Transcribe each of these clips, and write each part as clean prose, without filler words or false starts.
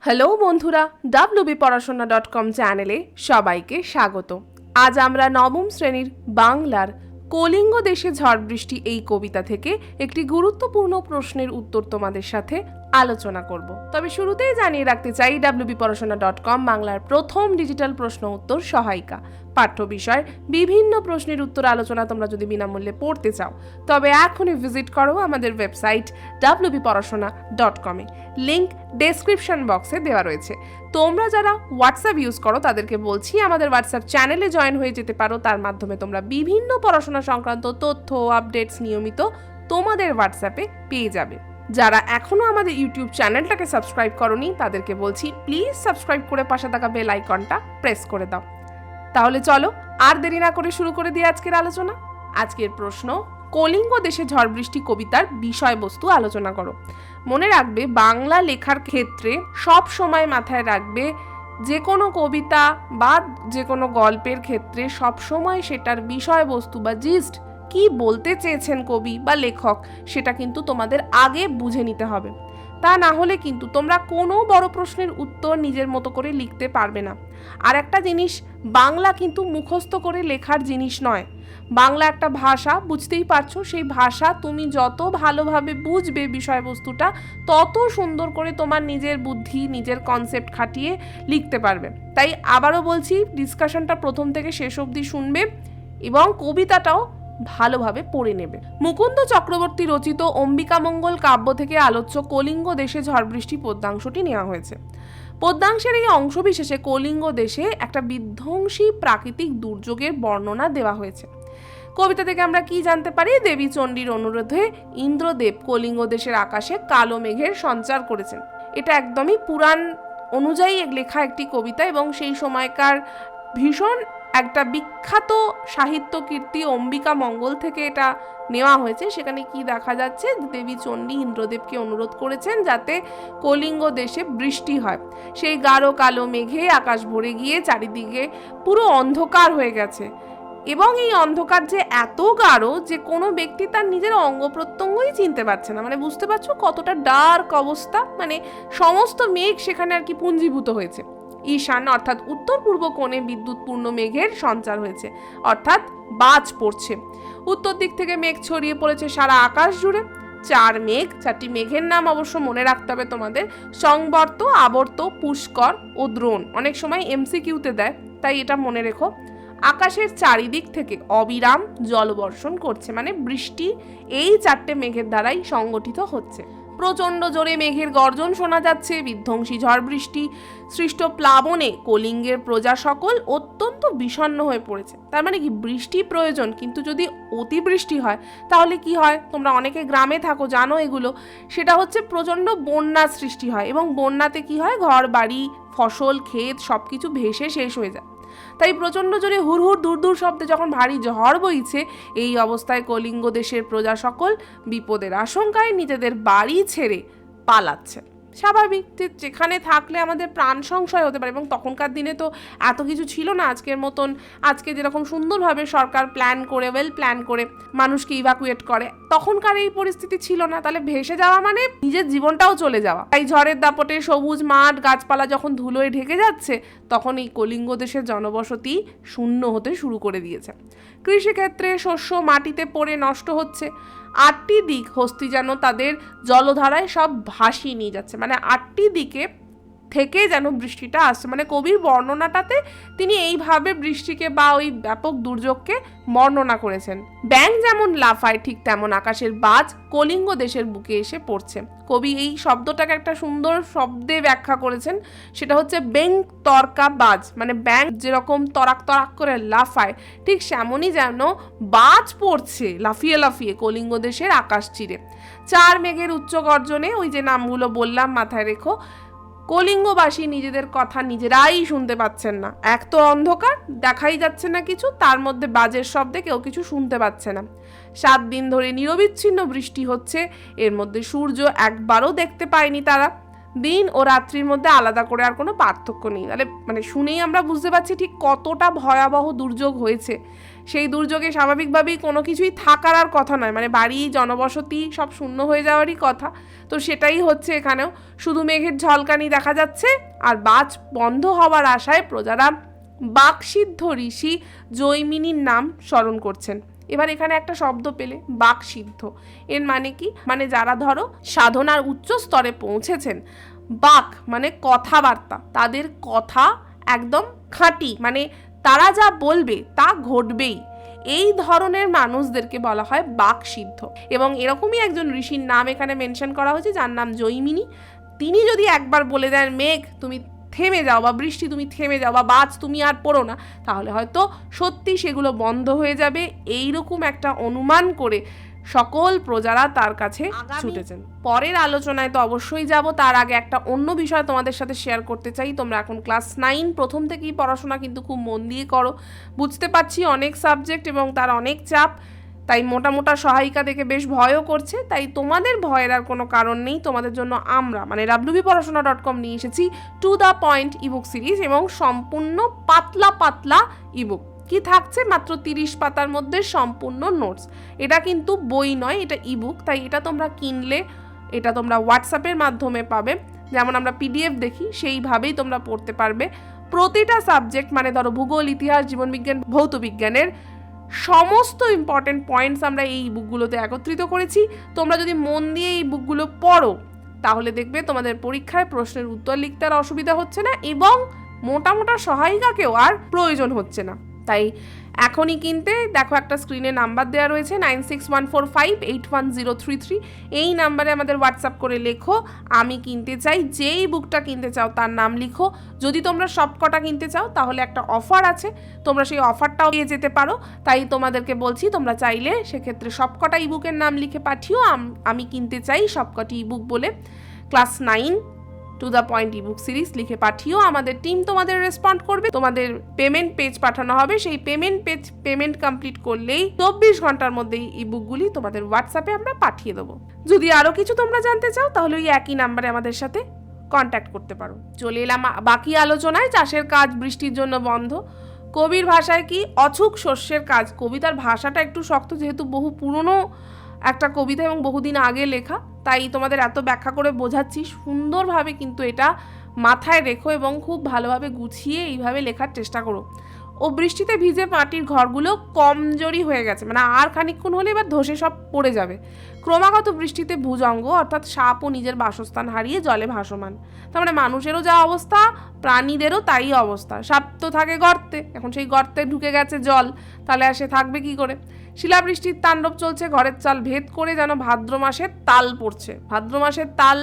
Hello বন্ধুরা, wbporashona.com চ্যানেলে সবাইকে স্বাগত। আজ আমরা নবম শ্রেণীর বাংলার কলিঙ্গ দেশে ঝড় বৃষ্টি এই কবিতা থেকে একটি গুরুত্বপূর্ণ প্রশ্নের উত্তর তোমাদের সাথে আলোচনা করব। তবে শুরুতেই জানিয়ে রাখতে চাই, wbporashona.com বাংলার প্রথম ডিজিটাল প্রশ্ন উত্তর সহায়িকা। পাঠ্য বিষয়ের বিভিন্ন প্রশ্নের উত্তর আলোচনা তোমরা যদি বিনামূল্যে পড়তে চাও তবে এখনই ভিজিট করো আমাদের ওয়েবসাইট wbporashona.com-এ। লিংক ডেসক্রিপশন বক্সে দেওয়া রয়েছে। তোমরা যারা হোয়াটসঅ্যাপ ইউজ করো তাদেরকে বলছি আমাদের হোয়াটসঅ্যাপ চ্যানেলে জয়েন হয়ে যেতে পারো। তার মাধ্যমে তোমরা বিভিন্ন পড়াশোনা সংক্রান্ত তথ্য আপডেটস নিয়মিত তোমাদের হোয়াটসঅ্যাপে পেয়ে যাবে। যারা এখনো আমাদের ইউটিউব চ্যানেলটাকে সাবস্ক্রাইব করোনি তাদেরকে বলছি প্লিজ সাবস্ক্রাইব করে পাশে থাকা বেল আইকনটা প্রেস করে দাও। তাহলে চলো আর দেরি না করে শুরু করে দিই আজকের আলোচনা। আজকের প্রশ্ন, কলিঙ্গ দেশে ঝড় বৃষ্টি কবিতার বিষয়বস্তু আলোচনা করো। মনে রাখবে, বাংলা লেখার ক্ষেত্রে সব সময় মাথায় রাখবে যে কোনো কবিতা বা যে কোনো গল্পের ক্ষেত্রে সব সময় সেটার বিষয়বস্তু বা জিস্ট কি বলতে চেয়েছেন কবি বা লেখক সেটা কিন্তু তোমাদের আগে বুঝে নিতে হবে। তা না হলে কিন্তু তোমরা কোনো বড় প্রশ্নের উত্তর নিজের মতো করে লিখতে পারবে না। আর একটা জিনিস, বাংলা কিন্তু মুখস্থ করে লেখার জিনিস নয়। বাংলা একটা ভাষা, বুঝতেই পারছো। সেই ভাষা তুমি যত ভালোভাবে বুঝবে বিষয়বস্তুটা, তত সুন্দর করে তোমার নিজের বুদ্ধি, নিজের কনসেপ্ট খাটিয়ে লিখতে পারবে। তাই আবারও বলছি, ডিসকাশনটা প্রথম থেকে শেষ অবধি শুনবে এবং কবিতাটাও ভালোভাবে পড়ে নেবে। মুকুন্দ চক্রবর্তী রচিত অম্বিকামঙ্গল কাব্য থেকে আলোচ্য কলিঙ্গ দেশে ঝড় বৃষ্টি পদ্যাংশটি নেওয়া হয়েছে। পদ্যাংশের এই অংশবিশেষে কলিঙ্গ দেশে একটা বিধ্বংসী প্রাকৃতিক দুর্যোগের বর্ণনা দেওয়া হয়েছে। কবিতা থেকে আমরা কি জানতে পারি? দেবী চণ্ডীর অনুরোধে ইন্দ্রদেব কলিঙ্গ দেশের আকাশে কালো মেঘের সঞ্চার করেছেন। এটা একদমই পুরাণ অনুযায়ী লেখা একটি কবিতা এবং সেই সময়কার ভীষণ একটা বিখ্যাত সাহিত্য কীর্তি অম্বিকা মঙ্গল থেকে এটা নেওয়া হয়েছে। সেখানে কি দেখা যাচ্ছে, দেবী চণ্ডী ইন্দ্রদেবকে অনুরোধ করেছেন যাতে কলিঙ্গ দেশে বৃষ্টি হয়। সেই গাঢ় কালো মেঘে আকাশ ভরে গিয়ে চারিদিকে পুরো অন্ধকার হয়ে গেছে এবং এই অন্ধকার যে এত গাঢ় যে কোনো ব্যক্তি তার নিজের অঙ্গ প্রত্যঙ্গই চিনতে পারছে না। মানে বুঝতে পারছো কতটা ডার্ক অবস্থা। মানে সমস্ত মেঘ সেখানে আর কি পুঞ্জীভূত হয়েছে। ঈশান অর্থাৎ উত্তর পূর্ব কোণে বিদ্যুৎপূর্ণ মেঘের সঞ্চার হয়েছে, অর্থাৎ বাজ পড়ছে। উত্তর দিক থেকে মেঘ ছড়িয়ে পড়েছে সারা আকাশ জুড়ে। চারটি মেঘের নাম অবশ্য মনে রাখতে হবে তোমাদের: সংবর্ত, আবর্ত, পুষ্কর ও দ্রোণ। অনেক সময় এমসিকিউতে দেয়, তাই এটা মনে রেখো। আকাশের চারিদিক থেকে অবিরাম জলবর্ষণ করছে, মানে বৃষ্টি এই চারটে মেঘের দ্বারাই সংগঠিত হচ্ছে। প্রচণ্ড জোরে মেঘের গর্জন শোনা যাচ্ছে। বিধ্বংসী ঝড় বৃষ্টি সৃষ্ট প্লাবনে কলিঙ্গের প্রজা সকল অত্যন্ত বিষণ্ণ হয়ে পড়েছে। তার মানে কি, বৃষ্টি প্রয়োজন, কিন্তু যদি অতিবৃষ্টি হয় তাহলে কি হয়? তোমরা অনেকে গ্রামে থাকো, জানো এগুলো। সেটা হচ্ছে প্রচণ্ড বন্যার সৃষ্টি হয় এবং বন্যাতে কি হয়, ঘর বাড়ি ফসল ক্ষেত সব কিছু ভেসে শেষ হয়ে যায়। তাই প্রচণ্ড জোরে হুড়হুড় দূর শব্দে যখন ভারী ঝড় বইছে, এই অবস্থায় কলিঙ্গ দেশের প্রজা সকল বিপদের আশঙ্কায় নিজেদের বাড়ি ছেড়ে পালাচ্ছে। স্বাভাবিক, যেখানে থাকলে আমাদের প্রাণ সংশয় হতে পারে। এবং তখনকার দিনে তো এত কিছু ছিল না আজকের মতন। আজকে যেরকম সুন্দরভাবে সরকার প্ল্যান করে মানুষকে ইভাকুয়েট করে, তখনকার এই পরিস্থিতি ছিল না। তাহলে ভেসে যাওয়া মানে নিজের জীবনটাও চলে যাওয়া। তাই ঝড়ের দাপটে সবুজ মাঠ গাছপালা যখন ধুলোয় ঢেকে যাচ্ছে, তখন এই কলিঙ্গ দেশের জনবসতি শূন্য হতে শুরু করে দিয়েছে। কৃষিক্ষেত্রে শস্য মাটিতে পড়ে নষ্ট হচ্ছে। 8টি দিক হস্তি যেন তাদের জলধারায় সব ভাসিয়ে নিয়ে যাচ্ছে। মানে 8টি দিকে থেকে যেন বৃষ্টিটা আসছে। মানে কবির বর্ণনাটাতে তিনি এইভাবে বৃষ্টিকে বা ওই ব্যাপক দুর্যোগকে বর্ণনা করেছেন। ব্যাঙ যেমন লাফায়, ঠিক তেমন আকাশের বাজ কলিঙ্গ দেশের বুকে এসে পড়ছে। কবি এই শব্দটাকে একটা সুন্দর শব্দে ব্যাখ্যা করেছেন, সেটা হচ্ছে বেং তরকা বাজ। মানে ব্যাঙ যেরকম তরাক তরাক করে লাফায়, ঠিক সেমনই যেন বাজ পড়ছে লাফিয়ে লাফিয়ে কলিঙ্গ দেশের আকাশ চিরে। 4 মেঘের উচ্চ গর্জনে, ওই যে নামগুলো বললাম মাথায় রেখো, কলিঙ্গবাসী নিজেদের কথা নিজেরাই শুনতে পাচ্ছেন না। এক তো অন্ধকার, দেখাই যাচ্ছে না কিছু, তার মধ্যে বাজের শব্দে কেউ কিছু শুনতে পাচ্ছে না। 7 দিন ধরে নিরবিচ্ছিন্ন বৃষ্টি হচ্ছে, এর মধ্যে সূর্য একবারও দেখতে পায়নি তারা। দিন ও রাত্রির মধ্যে আলাদা করে আর কোনো পার্থক্য নেই। তাহলে মানে শুনেই আমরা বুঝতে পারছি ঠিক কতটা ভয়াবহ দুর্যোগ হয়েছে। সেই দুর্যোগে স্বাভাবিকভাবেই কোনো কিছুই থাকার আর কথা নয়, মানে বাড়ি জনবসতি সব শূন্য হয়ে যাওয়ারই কথা। তো সেটাই হচ্ছে এখানেও, শুধু মেঘের ঝলকানি দেখা যাচ্ছে আর বাজ বন্ধ হওয়ার আশায় প্রজারা বাকসিদ্ধ ঋষি জৈমিনীর নাম স্মরণ করছেন। এবার এখানে একটা শব্দ পেলে, বাকসিদ্ধ, এর মানে কি? মানে যারা ধরো সাধনার উচ্চ স্তরে পৌঁছেছেন, বাক মানে কথাবার্তা, তাদের কথা একদম খাঁটি, মানে তারা যা বলবে তা ঘটবেই, এই ধরনের মানুষদেরকে বলা হয় বাকসিদ্ধ। এবং এরকমই একজন ঋষির নাম এখানে মেনশন করা হয়েছে, যার নাম জৈমিনী। তিনি যদি একবার বলে দেন মেঘ তুমি থেমে যাও, বা বৃষ্টি তুমি থেমে যাও, বা বাজ তুমি আর পড়ো না, তাহলে হয়তো সত্যি সেগুলো বন্ধ হয়ে যাবে। এইরকম একটা অনুমান করে সকল প্রজারা তার কাছে ছুটেছেন। পরের আলোচনায় তো অবশ্যই যাব, তার আগে একটা অন্য বিষয় তোমাদের সাথে শেয়ার করতে চাই। তোমরা এখন ক্লাস 9, প্রথম থেকেই পড়াশোনা কিন্তু খুব মন দিয়ে করো। বুঝতে পারছি অনেক সাবজেক্ট এবং তার অনেক চাপ, তাই মোটা মোটা সহায়িকা দেখে বেশ ভয়ও করছে। তাই তোমাদের ভয়ের আর কোনো কারণ নেই। তোমাদের জন্য আমরা মানে wbporashona.com নিয়ে এসেছি to the point ebook series, এবং সম্পূর্ণ পাতলা পাতলা ইবুক। কি থাকছে? মাত্র 30 পাতার মধ্যে সম্পূর্ণ নোটস। এটা কিন্তু বই নয়, এটা ইবুক। তাই এটা তোমরা কিনলে এটা তোমরা হোয়াটসঅ্যাপের মাধ্যমে পাবে, যেমন আমরা পিডিএফ দেখি সেইভাবেই তোমরা পড়তে পারবে। প্রতিটা সাবজেক্ট মানে ধরো ভূগোল, ইতিহাস, জীবনবিজ্ঞান, ভৌত বিজ্ঞানের সমস্ত ইম্পর্টেন্ট পয়েন্টস আমরা এই বুকগুলোতে একত্রিত করেছি। তোমরা যদি মন দিয়ে এই বুকগুলো পড়ো তাহলে দেখবে তোমাদের পরীক্ষায় প্রশ্নের উত্তর লিখতে আর অসুবিধা হচ্ছে না, এবং মোটা মোটা সহায়িকাকেও আর প্রয়োজন হচ্ছে না। তাই এখনই কিনতে দেখো একটা স্ক্রিনে নাম্বার দেওয়া রয়েছে 9614581033। এই নাম্বারে আমাদের হোয়াটসঅ্যাপ করে লেখো আমি কিনতে চাই, যেই বুকটা কিনতে চাও তার নাম লিখো। যদি তোমরা সবকটা কিনতে চাও তাহলে একটা অফার আছে, তোমরা সেই অফারটাও পেয়ে যেতে পারো। তাই তোমাদেরকে বলছি তোমরা চাইলে সেক্ষেত্রে সবকটা ইবুকের নাম লিখে পাঠিও আমি কিনতে চাই সবকটি ইবুক বলে। Class 9 to the point ebook series লিখে পাঠিও, আমাদের টিম তোমাদের রেসপন্ড করবে। তোমাদের পেমেন্ট পেজ পাঠানো হবে, সেই পেমেন্ট কমপ্লিট করলেই 24 ঘন্টার মধ্যেই ইবুকগুলি তোমাদের হোয়াটসঅ্যাপে আমরা পাঠিয়ে দেবো। যদি আরও কিছু তোমরা জানতে চাও তাহলে ওই একই নাম্বারে আমাদের সাথে কন্ট্যাক্ট করতে পারো। চলে এলাম বাকি আলোচনায়। চাষের কাজ বৃষ্টির জন্য বন্ধ। কবির ভাষায় কি? অছুক শস্যের কাজ। কবিতার ভাষাটা একটু শক্ত, যেহেতু বহু পুরনো একটা কবিতা এবং বহুদিন আগে লেখা, তাই তোমাদের এত ব্যাখ্যা করে বোঝাচ্ছি। সুন্দরভাবে কিন্তু এটা মাথায় রেখো এবং খুব ভালোভাবে গুছিয়ে এইভাবে লেখার চেষ্টা করো। ও বৃষ্টিতে ভিজে মাটির ঘরগুলো কমজোরি হয়ে গেছে, মানে আর খানিকক্ষণ হলে এবার ধসে সব পড়ে যাবে। ক্রমাগত বৃষ্টিতে ভুজঙ্গ অর্থাৎ সাপও নিজের বাসস্থান হারিয়ে জলে ভাসমান। তার মানে মানুষেরও যা অবস্থা, প্রাণীদেরও তাই অবস্থা। সাপ তো থাকে গর্তে, এখন সেই গর্তে ঢুকে গেছে জল, তাহলে আর সে থাকবে কি করে? শিলাবৃষ্টির তাণ্ডব চলছে, ঘরের চাল ভেদ করে যেন ভাদ্র মাসের তাল পড়ছে। ভাদ্র মাসের তাল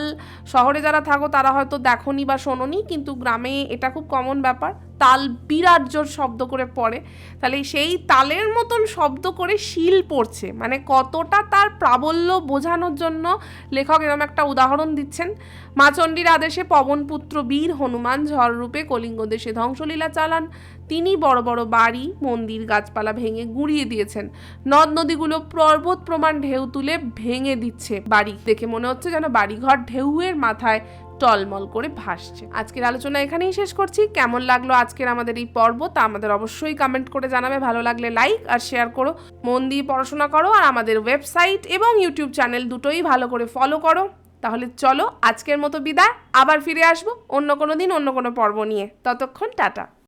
শহরে যারা থাকো তারা হয়তো দেখোনি বা শোনোনি, কিন্তু গ্রামে এটা খুব কমন ব্যাপার। তাল বিরাট জোর শব্দ করে পড়ে, তাহলে সেই তালের মতন শব্দ করে শিল পড়ছে, মানে কতটা তার প্রাবল্য বোঝানোর জন্য লেখক এরকম একটা উদাহরণ দিচ্ছেন। মা চণ্ডীর আদেশে পবনপুত্র বীর হনুমান ঝড়রূপে কলিঙ্গ দেশে ধ্বংসলীলা চালান। তিনি বড় বড় বাড়ি, মন্দির, গাছপালা ভেঙে গুঁড়িয়ে দিয়েছেন। নদ নদীগুলো পর্বত প্রমাণ ঢেউ তুলে ভেঙে দিচ্ছে। বাড়ি দেখে মনে হচ্ছে যেন বাড়িঘর ঢেউয়ের মাথায় টলমল করে ভাসছে। আজকের আলোচনা এখানেই শেষ করছি। কেমন লাগলো আজকের আমাদের এই পর্ব তা আমাদের অবশ্যই কমেন্ট করে জানাবে। ভালো লাগলে লাইক আর শেয়ার করো। মন দিয়ে পড়াশোনা করো, আর আমাদের ওয়েবসাইট এবং ইউটিউব চ্যানেল দুটোই ভালো করে ফলো করো। তাহলে চলো আজকের মতো বিদায়, আবার ফিরে আসবো অন্য কোনো দিন অন্য কোনো পর্ব নিয়ে। ততক্ষণ টাটা।